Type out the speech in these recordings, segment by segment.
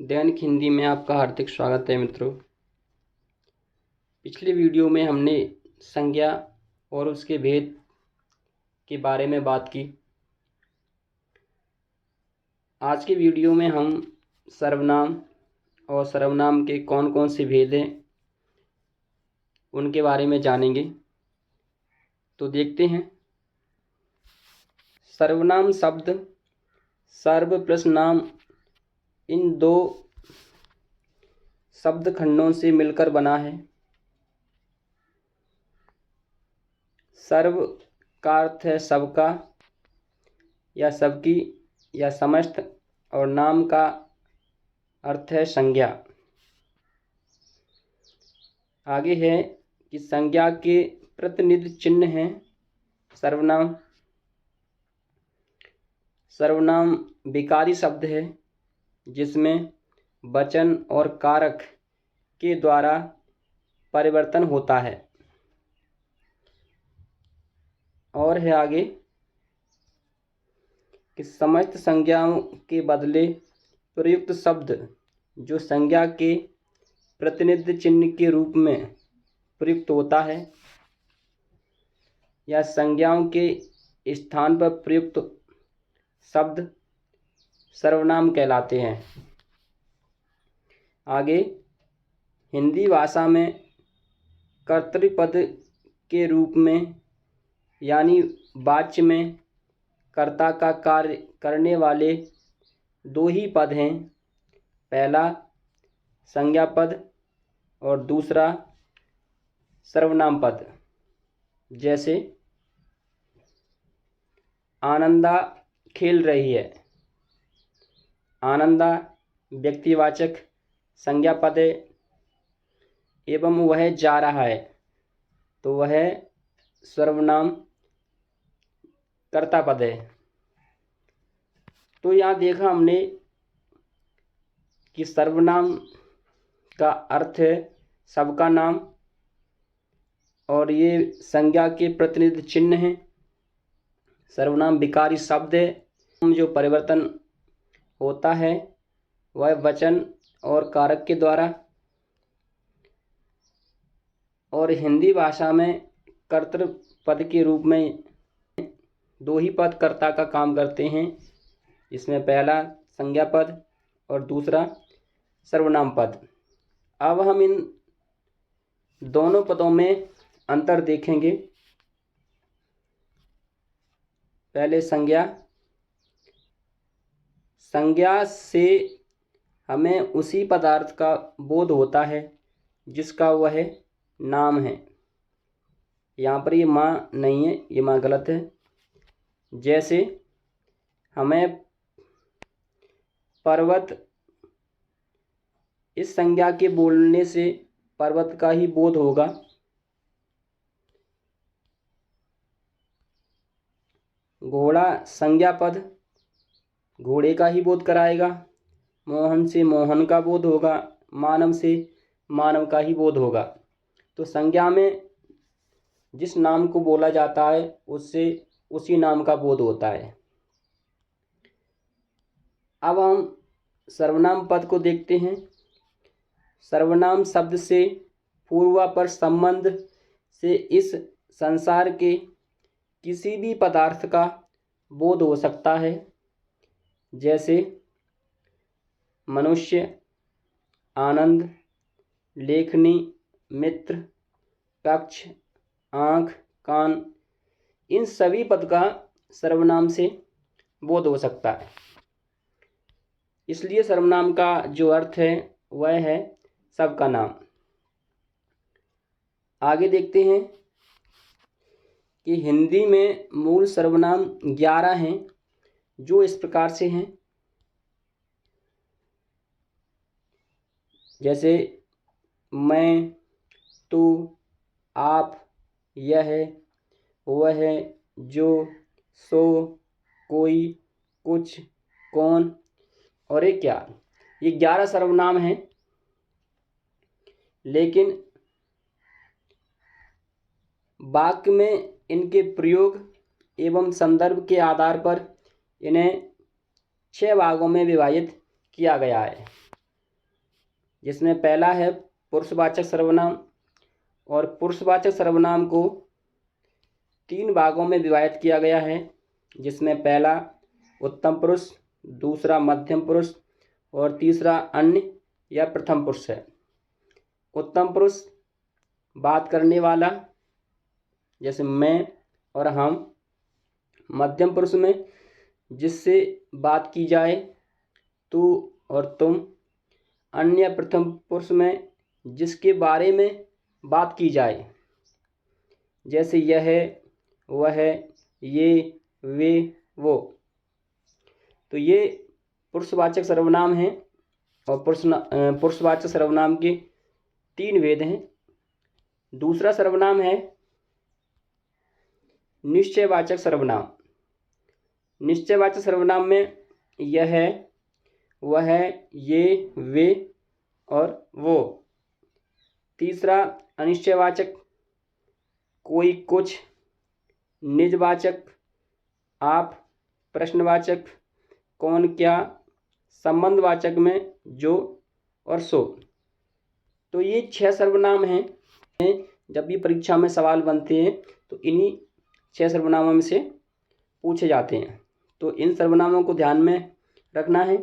दैनिक हिंदी में आपका हार्दिक स्वागत है मित्रों। पिछले वीडियो में हमने संज्ञा और उसके भेद के बारे में बात की। आज के वीडियो में हम सर्वनाम और सर्वनाम के कौन कौन से भेद हैं उनके बारे में जानेंगे। तो देखते हैं। सर्वनाम शब्द सर्व प्लस नाम इन दो शब्द खंडों से मिलकर बना है। सर्व का अर्थ है सबका या सबकी या समस्त, और नाम का अर्थ है संज्ञा। आगे है कि संज्ञा के प्रतिनिधि चिन्ह हैं सर्वनाम। सर्वनाम विकारी शब्द है जिसमें वचन और कारक के द्वारा परिवर्तन होता है। और है आगे कि समस्त संज्ञाओं के बदले प्रयुक्त शब्द जो संज्ञा के प्रतिनिधि चिन्ह के रूप में प्रयुक्त होता है या संज्ञाओं के स्थान पर प्रयुक्त शब्द सर्वनाम कहलाते हैं। आगे हिंदी भाषा में कर्तृपद के रूप में यानी वाच्य में कर्ता का कार्य करने वाले दो ही पद हैं, पहला संज्ञा पद और दूसरा सर्वनाम पद। जैसे आनंदा खेल रही है। आनंदा व्यक्तिवाचक संज्ञा पद है एवं वह जा रहा है तो वह सर्वनाम कर्ता पद है। तो यहाँ देखा हमने कि सर्वनाम का अर्थ है सबका नाम और ये संज्ञा के प्रतिनिधि चिन्ह हैं। सर्वनाम विकारी शब्द है, जो परिवर्तन होता है वह वचन और कारक के द्वारा। और हिंदी भाषा में कर्तृपद के रूप में दो ही पद कर्ता का काम करते हैं, इसमें पहला संज्ञा पद और दूसरा सर्वनाम पद। अब हम इन दोनों पदों में अंतर देखेंगे। पहले संज्ञा। संज्ञा से हमें उसी पदार्थ का बोध होता है जिसका वह नाम है। यहाँ पर ये माँ नहीं है, ये माँ गलत है। जैसे हमें पर्वत, इस संज्ञा के बोलने से पर्वत का ही बोध होगा। घोड़ा संज्ञा पद घोड़े का ही बोध कराएगा। मोहन से मोहन का बोध होगा। मानव से मानव का ही बोध होगा। तो संज्ञा में जिस नाम को बोला जाता है उससे उसी नाम का बोध होता है। अब हम सर्वनाम पद को देखते हैं। सर्वनाम शब्द से पूर्वापर संबंध से इस संसार के किसी भी पदार्थ का बोध हो सकता है। जैसे मनुष्य, आनंद, लेखनी, मित्र, पक्ष, आँख, कान, इन सभी पद का सर्वनाम से बोध हो सकता है। इसलिए सर्वनाम का जो अर्थ है वह है सबका नाम। आगे देखते हैं कि हिंदी में मूल सर्वनाम 11 हैं, जो इस प्रकार से हैं। जैसे मैं, तू, आप, यह, वह, जो, सो, कोई, कुछ, कौन और ये क्या। ये 11 सर्वनाम हैं, लेकिन वाक्य में इनके प्रयोग एवं संदर्भ के आधार पर इन्हें 6 भागों में विभाजित किया गया है। जिसमें पहला है पुरुषवाचक सर्वनाम। और पुरुषवाचक सर्वनाम को 3 भागों में विभाजित किया गया है, जिसमें पहला उत्तम पुरुष, दूसरा मध्यम पुरुष और तीसरा अन्य या प्रथम पुरुष है। उत्तम पुरुष बात करने वाला, जैसे मैं और हम। मध्यम पुरुष में जिससे बात की जाए, तू और तुम। अन्य प्रथम पुरुष में जिसके बारे में बात की जाए, जैसे यह, वह, ये, वे, वो। तो ये पुरुषवाचक सर्वनाम हैं और पुरुषवाचक सर्वनाम के 3 भेद हैं। दूसरा सर्वनाम है निश्चयवाचक सर्वनाम। निश्चयवाचक सर्वनाम में यह, वह, ये, वे और वो। तीसरा अनिश्चयवाचक, कोई, कुछ। निजवाचक, आप। प्रश्नवाचक, कौन, क्या। संबंधवाचक में जो और सो। तो ये 6 सर्वनाम हैं। जब भी परीक्षा में सवाल बनते हैं तो इन्हीं 6 सर्वनामों में से पूछे जाते हैं। तो इन सर्वनामों को ध्यान में रखना है।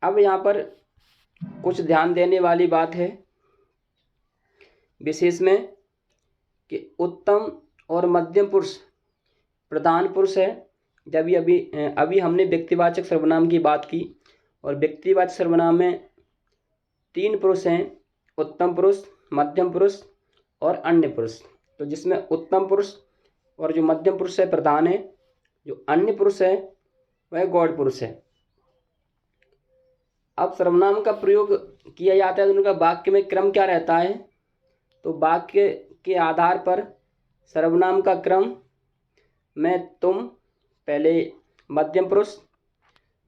अब यहाँ पर कुछ ध्यान देने वाली बात है विशेष में कि उत्तम और मध्यम पुरुष प्रधान पुरुष है। जब अभी हमने व्यक्तिवाचक सर्वनाम की बात की, और व्यक्तिवाचक सर्वनाम में 3 पुरुष हैं, उत्तम पुरुष, मध्यम पुरुष और अन्य पुरुष। तो जिसमें उत्तम पुरुष और जो मध्यम पुरुष है प्रधान है, जो अन्य पुरुष है वह गौड़ पुरुष है। अब सर्वनाम का प्रयोग किया जाता है तो उनका वाक्य में क्रम क्या रहता है? तो वाक्य के आधार पर सर्वनाम का क्रम में तुम पहले मध्यम पुरुष,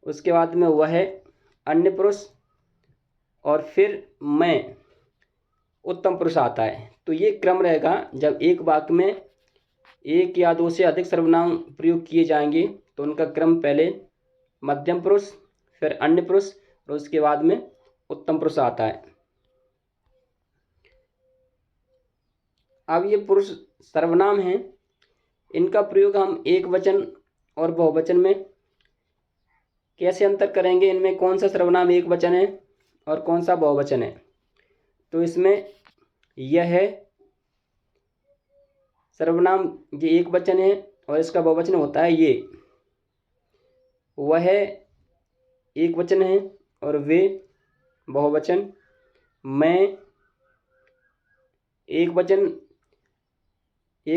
उसके बाद में वह अन्य पुरुष और फिर मैं उत्तम पुरुष आता है। तो ये क्रम रहेगा। जब एक वाक्य में 1 या 2 से अधिक सर्वनाम प्रयोग किए जाएंगे तो उनका क्रम पहले मध्यम पुरुष, फिर अन्य पुरुष और उसके बाद में उत्तम पुरुष आता है। अब ये पुरुष सर्वनाम हैं, इनका प्रयोग हम एक वचन और बहुवचन में कैसे अंतर करेंगे? इनमें कौन सा सर्वनाम एक वचन है और कौन सा बहुवचन है? तो इसमें यह सर्वनाम ये एक वचन है और इसका बहुवचन होता है ये। वह एक वचन है और वे बहुवचन। मैं एक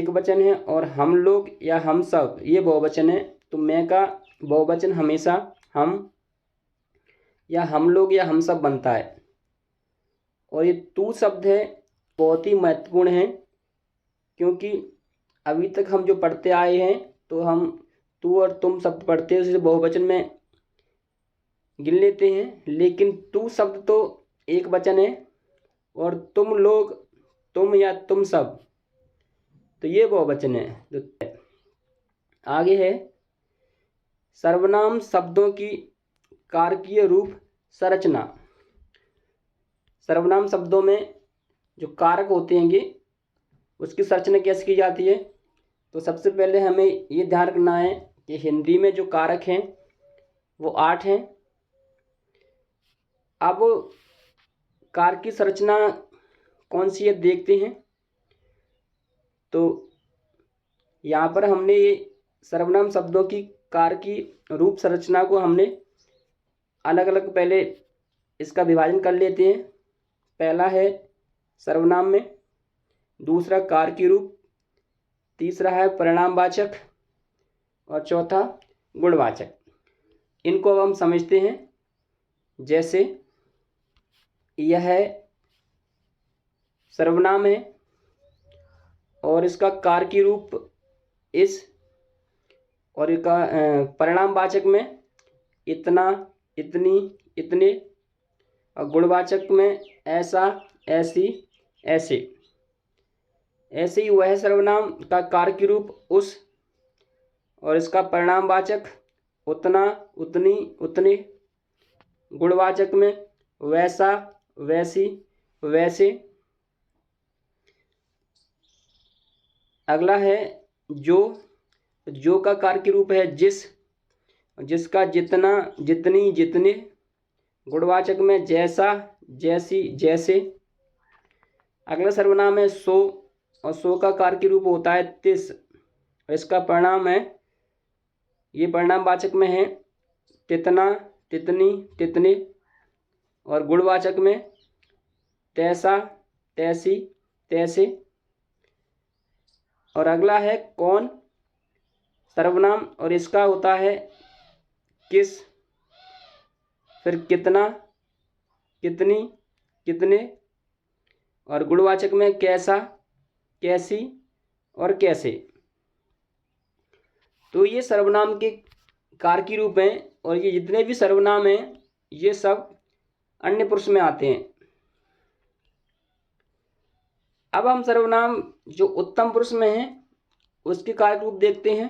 वचन है और हम लोग या हम सब ये बहुवचन है। तो मैं का बहुवचन हमेशा हम या हम लोग या हम सब बनता है। और ये तू शब्द है बहुत ही महत्वपूर्ण है, क्योंकि अभी तक हम जो पढ़ते आए हैं तो हम तू और तुम शब्द पढ़ते हैं, उसे बहुवचन में गिन लेते हैं। लेकिन तू शब्द तो एक वचन है और तुम लोग, तुम या तुम सब, तो ये बहुवचन है। आगे है सर्वनाम शब्दों की कारकीय रूप संरचना। सर्वनाम शब्दों में जो कारक होते हैं उसकी संरचना कैसे की जाती है? तो सबसे पहले हमें ये ध्यान रखना है कि हिंदी में जो कारक हैं वो 8 हैं। अब कारक की संरचना कौन सी है देखते हैं। तो यहाँ पर हमने ये सर्वनाम शब्दों की कारक की रूप संरचना को हमने अलग अलग पहले इसका विभाजन कर लेते हैं। पहला है सर्वनाम में, दूसरा कारक रूप, तीसरा है परिणामवाचक और चौथा गुणवाचक। इनको अब हम समझते हैं। जैसे यह सर्वनाम है और इसका कारक रूप इस, और इसका परिणामवाचक में इतना, इतनी, इतने, और गुणवाचक में ऐसा, ऐसी, ऐसे। ऐसे ही वह सर्वनाम का कारक रूप उस और इसका परिणामवाचक उतना, उतनी, उतने। गुणवाचक में वैसा, वैसी, वैसे। अगला है जो। जो का कार्य रूप है जिस, जिसका जितना, जितनी, जितने। गुणवाचक में जैसा, जैसी, जैसे। अगला सर्वनाम है सो, और सो का कार्य रूप होता है तिस। इसका परिणाम है, ये परिणामवाचक में है तितना, तितनी, तितने। और गुणवाचक में तैसा, तैसी, तैसे। और अगला है कौन, सर्वनाम, और इसका होता है किस, फिर कितना, कितनी, कितने। और गुणवाचक में कैसा, कैसी और कैसे। तो ये सर्वनाम के कारकी रूप हैं, और ये जितने भी सर्वनाम हैं ये सब अन्य पुरुष में आते हैं। अब हम सर्वनाम जो उत्तम पुरुष में हैं उसके कारक रूप देखते हैं।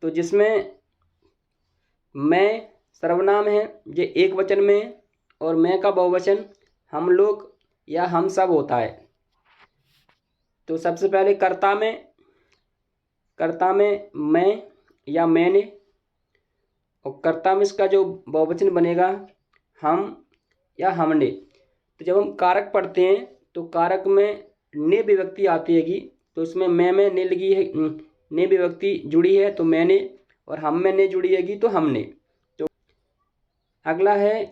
तो जिसमें मैं सर्वनाम है, ये एक वचन में, और मैं का बहुवचन हम लोग या हम सब होता है। तो सबसे पहले कर्ता में, कर्ता में मैं या मैंने, और कर्ता में इसका जो बहुवचन बनेगा हम या हमने। तो जब हम कारक पढ़ते हैं तो कारक में ने विभक्ति आती हैगी, तो इसमें मैं में ने लगी है, ने विभक्ति जुड़ी है तो मैंने, और हम में ने जुड़ी हैगी तो हमने। तो अगला है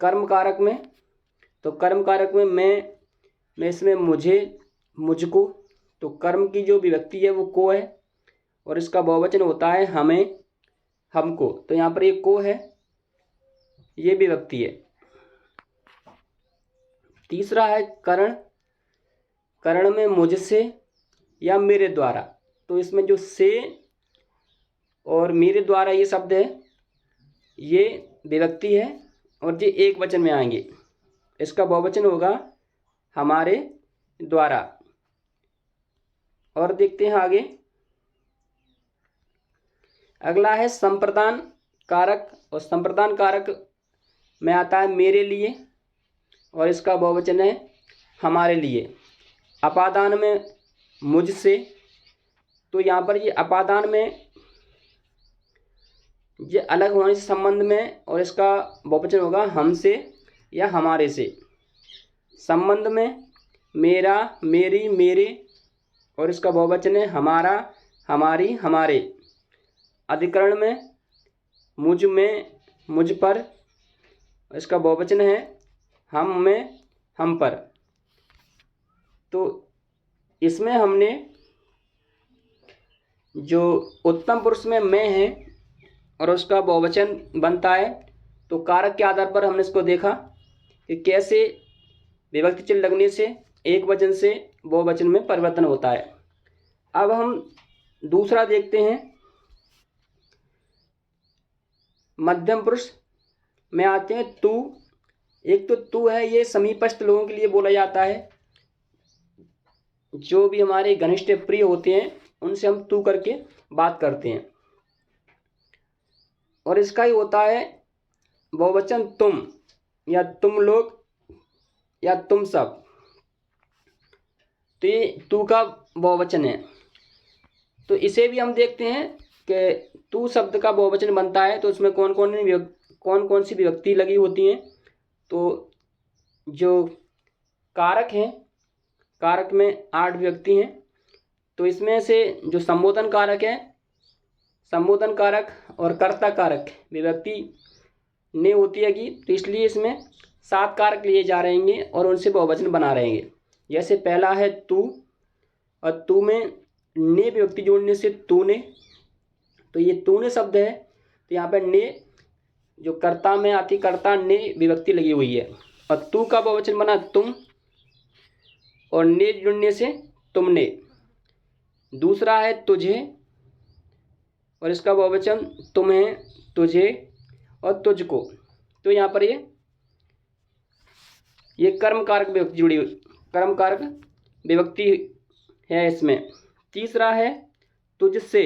कर्म कारक में। तो कर्म कारक में मैं इसमें मुझे, मुझको। तो कर्म की जो विभक्ति है वो को है, और इसका बहुवचन होता है हमें, हमको। तो यहाँ पर ये को है, ये विभक्ति है। तीसरा है करण। करण में मुझसे या मेरे द्वारा। तो इसमें जो से और मेरे द्वारा ये शब्द है ये विभक्ति है, और ये एक वचन में आएंगे। इसका बहुवचन होगा हमारे द्वारा। और देखते हैं आगे। अगला है संप्रदान कारक, और संप्रदान कारक में आता है मेरे लिए, और इसका बहुवचन है हमारे लिए। अपादान में मुझसे। तो यहाँ पर ये अपादान में ये अलग होने से संबंध में, और इसका बहुवचन होगा हमसे या हमारे से। संबंध में मेरा, मेरी, मेरे, और इसका बहुवचन है हमारा, हमारी, हमारे। अधिकरण में मुझ में, मुझ पर, इसका बहुवचन है हम में, हम पर। तो इसमें हमने जो उत्तम पुरुष में मैं है और उसका बहुवचन बनता है, तो कारक के आधार पर हमने इसको देखा कि कैसे विभक्ति चिन्ह लगने से एक वचन से बहुवचन में परिवर्तन होता है। अब हम दूसरा देखते हैं। मध्यम पुरुष में आते हैं तू। एक तो तू है, ये समीपस्थ लोगों के लिए बोला जाता है। जो भी हमारे घनिष्ठ प्रिय होते हैं उनसे हम तू करके बात करते हैं। और इसका ही होता है बहुवचन तुम, या तुम लोग, या तुम सब। तो ये तू का बहुवचन है। तो इसे भी हम देखते हैं कि तू शब्द का बहुवचन बनता है तो उसमें कौन कौन सी विभक्ति लगी होती हैं। तो जो कारक हैं, कारक में 8 विभक्ति हैं। तो इसमें से जो संबोधन कारक है, संबोधन कारक और कर्ता कारक विभक्ति ने होती है कि, तो इसलिए इसमें 7 कारक लिए जा रहेंगे और उनसे बहुवचन बना रहेंगे। जैसे पहला है तू, और तू में ने विभक्ति जोड़ने से तूने। तो ये तूने शब्द है, तो यहाँ पर ने जो कर्ता में आती, कर्ता ने विभक्ति लगी हुई है, और तू का बहुवचन बना तुम, और ने जुड़ने से तुमने। दूसरा है तुझे, और इसका बहुवचन तुम्हें, तुझे और तुझको। तो यहाँ पर ये कर्म कारक विभक्ति जुड़ी हुई, कर्म कारक विभक्ति है इसमें। तीसरा है तुझसे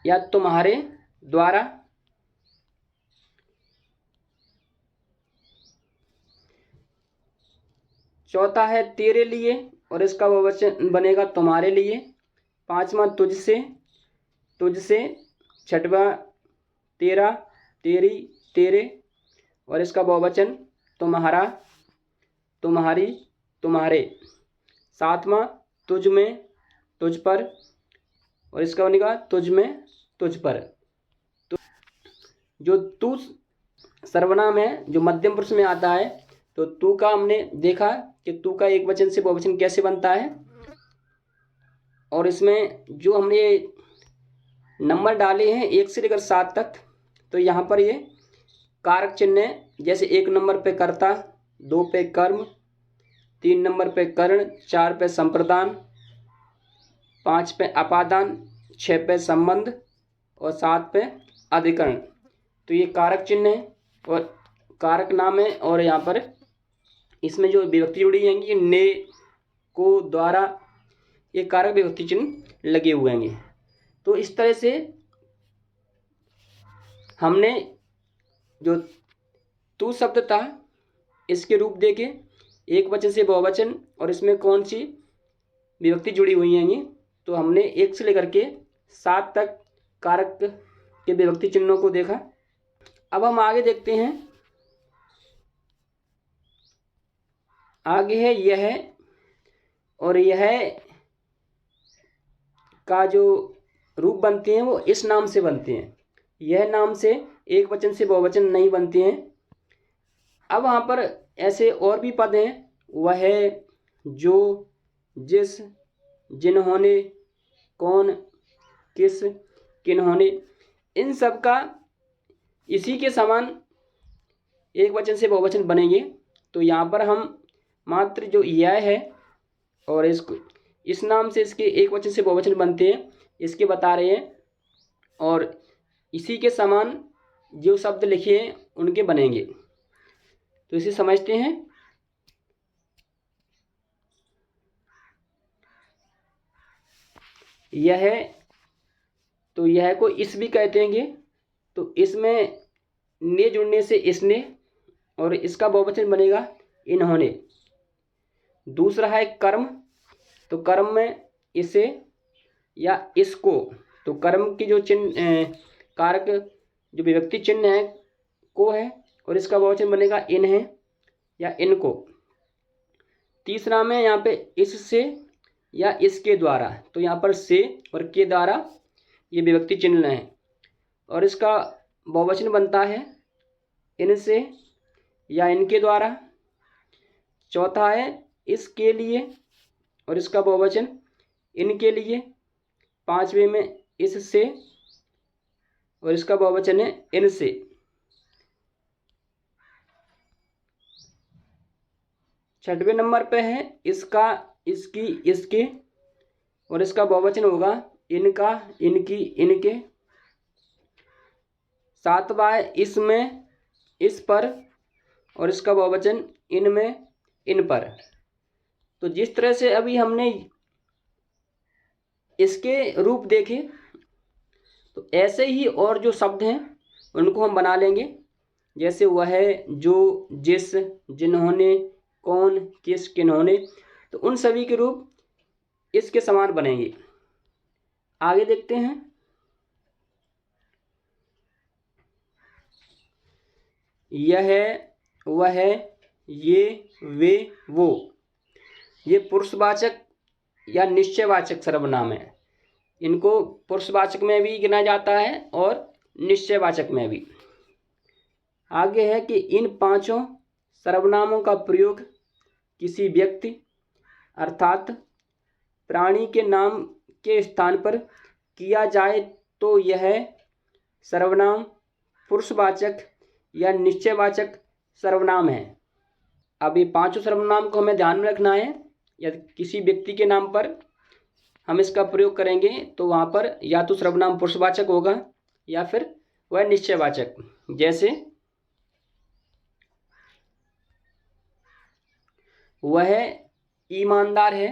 या तुम्हारे, द्वारा, चौथा है तेरे लिए और इसका बहुवचन बनेगा तुम्हारे लिए, पांचवा तुझसे, तुझसे, छठवां तेरा, तेरी, तेरे और इसका बहुवचन तुम्हारा, तुम्हारी, तुम्हारे, सातवां तुझ में, तुझ पर और इसका बनेगा तुझ में, तुझ पर। तो जो तू सर्वनाम है जो मध्यम पुरुष में आता है, तो तू का हमने देखा कि तू का एक वचन से बहुवचन कैसे बनता है, और इसमें जो हमने नंबर डाले हैं 1 से लेकर 7 तक, तो यहाँ पर ये कारक चिन्ह है, जैसे 1 नंबर पे कर्ता, 2 पे कर्म, 3 नंबर पे कर्ण, 4 पे संप्रदान, 5 पे अपादान, 6 पे संबंध और 7 पे अधिकरण। तो ये कारक चिन्ह है और कारक नाम है, और यहाँ पर इसमें जो विभक्ति जुड़ी हैंगी ने, को, द्वारा, ये कारक विभक्ति चिन्ह लगे हुए हैं। तो इस तरह से हमने जो तू शब्द था इसके रूप देखे, एक वचन से बहुवचन और इसमें कौन सी विभक्ति जुड़ी हुई हैं, तो हमने 1 से लेकर के 7 तक कारक के विभक्ति चिन्हों को देखा। अब हम आगे देखते हैं। आगे है यह, और यह का जो रूप बनते हैं वो इस नाम से बनते हैं। यह नाम से एक वचन से बहुवचन नहीं बनते हैं। अब वहाँ पर ऐसे और भी पद हैं, वह, जो, जिस, जिन्होंने, कौन, किस, किन्होंने, इन सब का इसी के समान एक वचन से बहुवचन बनेंगे। तो यहाँ पर हम मात्र जो यह है और इसको इस नाम से इसके एक वचन से बहुवचन बनते हैं इसके बता रहे हैं, और इसी के समान जो शब्द लिखे हैं उनके बनेंगे। तो इसे समझते हैं। यह, तो यह को इस भी कहते हैं, तो इसमें ने जुड़ने से इसने और इसका बहुवचन बनेगा इन्होंने। दूसरा है कर्म, तो कर्म में इसे या इसको, तो कर्म की जो चिन्ह कारक जो विभक्ति चिन्ह है को है और इसका बहुवचन बनेगा इन्हें या इनको। तीसरा में यहाँ पे इससे या इसके द्वारा, तो यहाँ पर से और के द्वारा ये विभक्ति चिन्ह है और इसका बहुवचन बनता है इनसे या इनके द्वारा। चौथा है इसके लिए और इसका बहुवचन इनके लिए। पांचवें में इससे और इसका बहुवचन है इनसे। छठवें नंबर पे है इसका, इसकी, इसके और इसका बहुवचन होगा इनका, इनकी, इनके। सातवां है इसमें, इस पर और इसका बहुवचन इनमें, इन पर। तो जिस तरह से अभी हमने इसके रूप देखे, तो ऐसे ही और जो शब्द हैं उनको हम बना लेंगे, जैसे वह, जो, जिस, जिन्होंने, कौन, किस, किन्होंने। तो उन सभी के रूप इसके समान बनेंगे। आगे देखते हैं। यह, वह, ये, वे, वो, ये पुरुषवाचक या निश्चयवाचक सर्वनाम है। इनको पुरुषवाचक में भी गिना जाता है और निश्चयवाचक में भी। आगे है कि इन पांचों सर्वनामों का प्रयोग किसी व्यक्ति अर्थात प्राणी के नाम के स्थान पर किया जाए तो यह सर्वनाम पुरुषवाचक या निश्चयवाचक सर्वनाम है। अब ये पांचों सर्वनाम को हमें ध्यान में रखना है। यदि किसी व्यक्ति के नाम पर हम इसका प्रयोग करेंगे तो वहाँ पर या तो सर्वनाम पुरुषवाचक होगा या फिर वह निश्चयवाचक। जैसे वह ईमानदार है,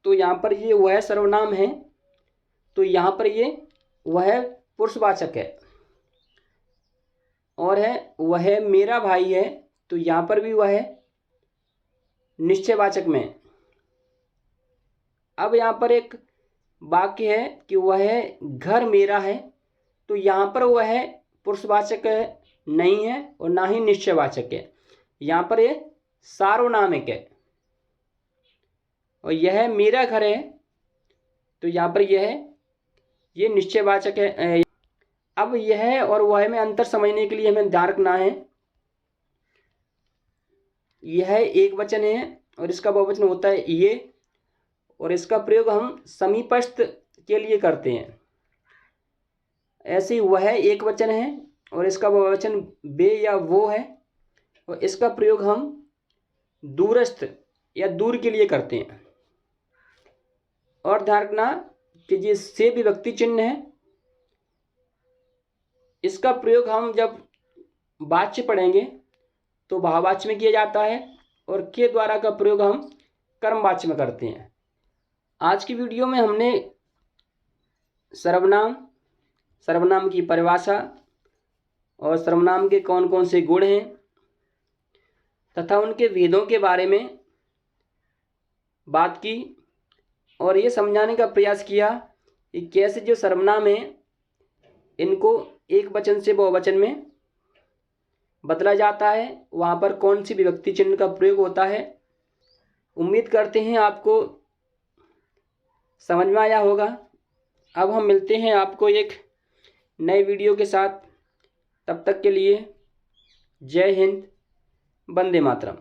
तो यहाँ पर ये वह सर्वनाम है, तो यहाँ पर ये वह पुरुषवाचक है। और है वह मेरा भाई है, तो यहाँ पर भी वह निश्चयवाचक में है। अब यहाँ पर एक वाक्य है कि वह घर मेरा है, तो यहाँ पर वह पुरुषवाचक नहीं है और ना ही निश्चयवाचक है। यहाँ पर ये सार्वनामिक है। और यह मेरा घर है, तो यहाँ पर ये निश्चयवाचक है। अब यह और वह में अंतर समझने के लिए हमें ध्यान रखना है, यह एक वचन है और इसका बहुवचन होता है ये, और इसका प्रयोग हम समीपस्थ के लिए करते हैं। ऐसे ही वह एक वचन है और इसका बहुवचन वे या वो है, और इसका प्रयोग हम दूरस्थ या दूर के लिए करते हैं। और ध्यान रखना कि ये से विभक्ति चिन्ह है, इसका प्रयोग हम जब वाच्य पढ़ेंगे तो भाववाच्य में किया जाता है, और के द्वारा का प्रयोग हम कर्मवाच्य में करते हैं। आज की वीडियो में हमने सर्वनाम की परिभाषा और सर्वनाम के कौन कौन से गुण हैं तथा उनके भेदों के बारे में बात की, और ये समझाने का प्रयास किया कि कैसे जो सर्वनाम है इनको एक वचन से बहुवचन में बदला जाता है, वहाँ पर कौन सी विभक्ति चिन्ह का प्रयोग होता है। उम्मीद करते हैं आपको समझ में आया होगा। अब हम मिलते हैं आपको एक नए वीडियो के साथ। तब तक के लिए जय हिंद, वंदे मातरम।